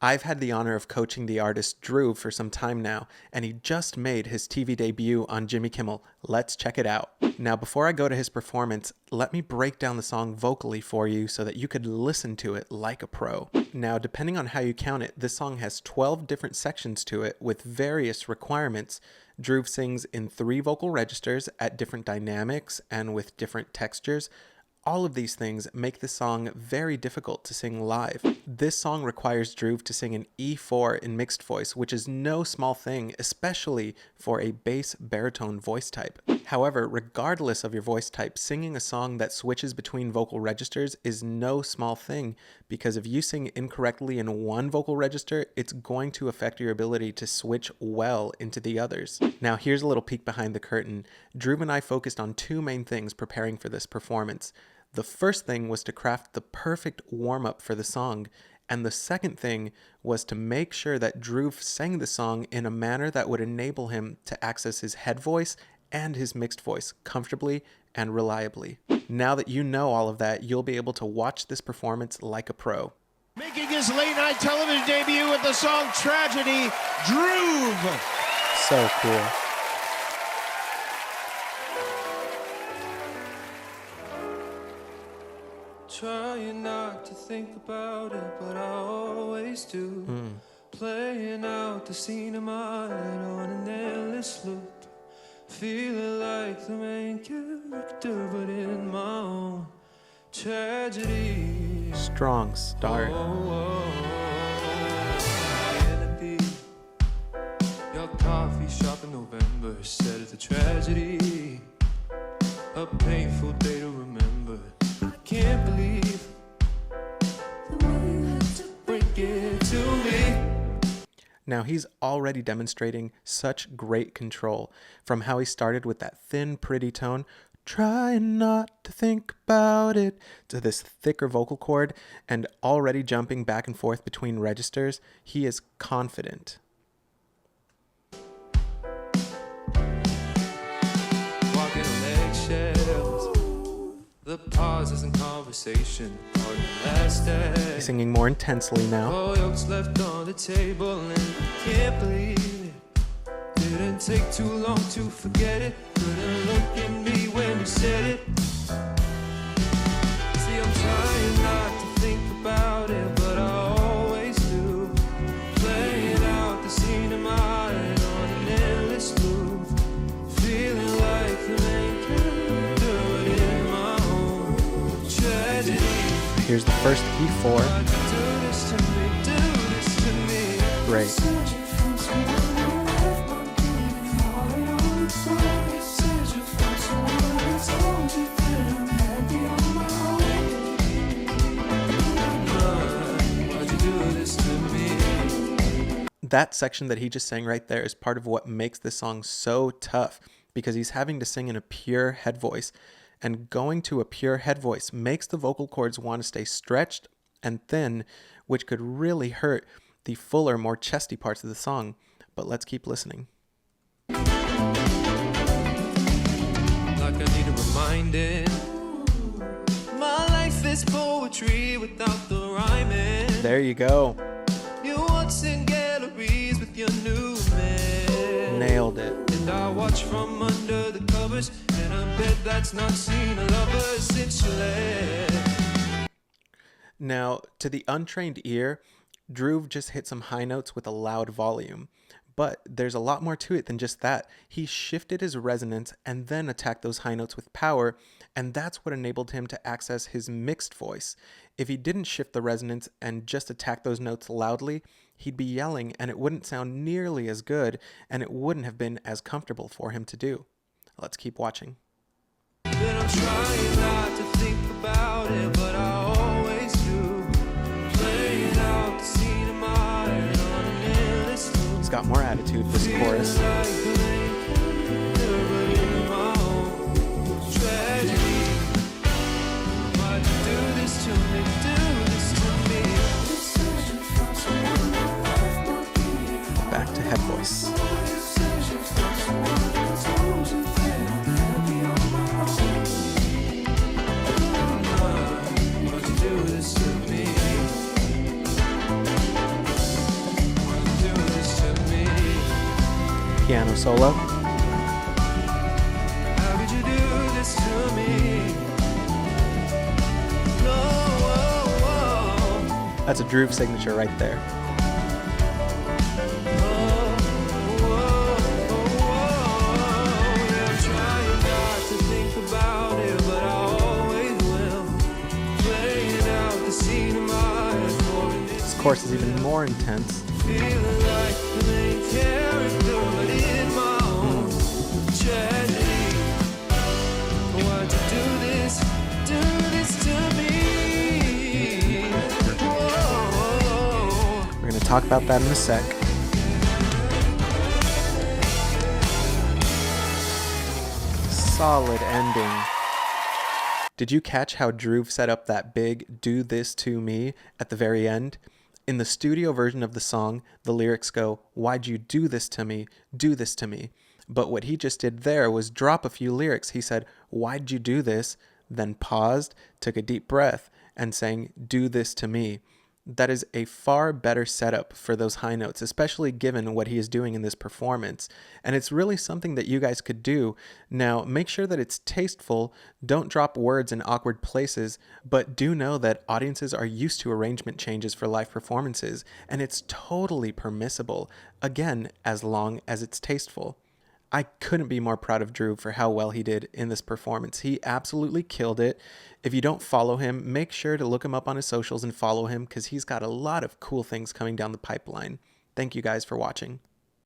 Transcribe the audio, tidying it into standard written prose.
I've had the honor of coaching the artist Dhruv for some time now, and he just made his TV debut on Jimmy Kimmel. Let's check it out. Now, before I go to his performance, let me break down the song vocally for you so that you could listen to it like a pro. Now, depending on how you count it, this song has 12 different sections to it with various requirements. Dhruv sings in 3 vocal registers at different dynamics and with different textures. All of these things make this song very difficult to sing live. This song requires Dhruv to sing an E4 in mixed voice, which is no small thing, especially for a bass baritone voice type. However, regardless of your voice type, singing a song that switches between vocal registers is no small thing, because if you sing incorrectly in one vocal register, it's going to affect your ability to switch well into the others. Now, here's a little peek behind the curtain. Dhruv and I focused on 2 main things preparing for this performance. The first thing was to craft the perfect warm-up for the song, and the second thing was to make sure that Dhruv sang the song in a manner that would enable him to access his head voice and his mixed voice comfortably and reliably. Now that you know all of that, you'll be able to watch this performance like a pro. Making his late-night television debut with the song Tragedy, Dhruv. So cool. Trying not to think about it, but I always do. Playing out the scene of my head on an endless loop. Feeling like the main character, but in my own tragedy. Strong start. Your coffee shop in November said it's a tragedy. A painful day to remember. I can't believe the way you had to break it to me. Now he's already demonstrating such great control, from how he started with that thin, pretty tone, trying not to think about it, to this thicker vocal cord, and already jumping back and forth between registers. He is confident. Walking on eggshells, the pauses in conversation are the last day. He's singing more intensely now. Oh, yolks left on the table and I can't believe it. Didn't take too long to forget it. Couldn't look at me when you said it. See, I'm trying not to think about it, but I always do. Playing out the scene in my head on an endless loop. Feeling like the main character, but in my own tragedy. Here's the first E4. Do this to me. Great. That section that he just sang right there is part of what makes this song so tough, because he's having to sing in a pure head voice, and going to a pure head voice makes the vocal cords want to stay stretched and thin, which could really hurt the fuller, more chesty parts of the song. But let's keep listening. Like I need a reminding. My life is poetry without the rhyming. There you go. You once in galleries with your new man. Nailed it. And I watch from under the covers in a bed that's not seen a lover since you left. Now, to the untrained ear, Dhruv just hit some high notes with a loud volume. But there's a lot more to it than just that. He shifted his resonance and then attacked those high notes with power, and that's what enabled him to access his mixed voice. If he didn't shift the resonance and just attack those notes loudly, he'd be yelling and it wouldn't sound nearly as good, and it wouldn't have been as comfortable for him to do. Let's keep watching. But I'm trying not to think about it, but I always do. Playing out the scene of my head on an endless loop. He's got more attitude, this chorus. Back to head voice. piano solo. How could you do this to me? No, That's a Dhruv signature right there. yeah, I'm trying not to think about it, but I always will. Playing out the scene in my head for an This chorus is even more intense. feeling like the main character, but in my own tragedy. Why'd you do this to me? Whoa. We're going to talk about that in a sec. Solid ending. Did you catch how Dhruv set up that big "do this to me" at the very end? In the studio version of the song, the lyrics go, "Why'd you do this to me? Do this to me." But what he just did there was drop a few lyrics. He said, "Why'd you do this?" Then paused, took a deep breath, and sang, "Do this to me." That is a far better setup for those high notes, especially given what he is doing in this performance. And it's really something that you guys could do. Now, make sure that it's tasteful, don't drop words in awkward places, but do know that audiences are used to arrangement changes for live performances, and it's totally permissible, again, as long as it's tasteful. I couldn't be more proud of Dhruv for how well he did in this performance. He absolutely killed it. If you don't follow him, make sure to look him up on his socials and follow him because he's got a lot of cool things coming down the pipeline. Thank you guys for watching.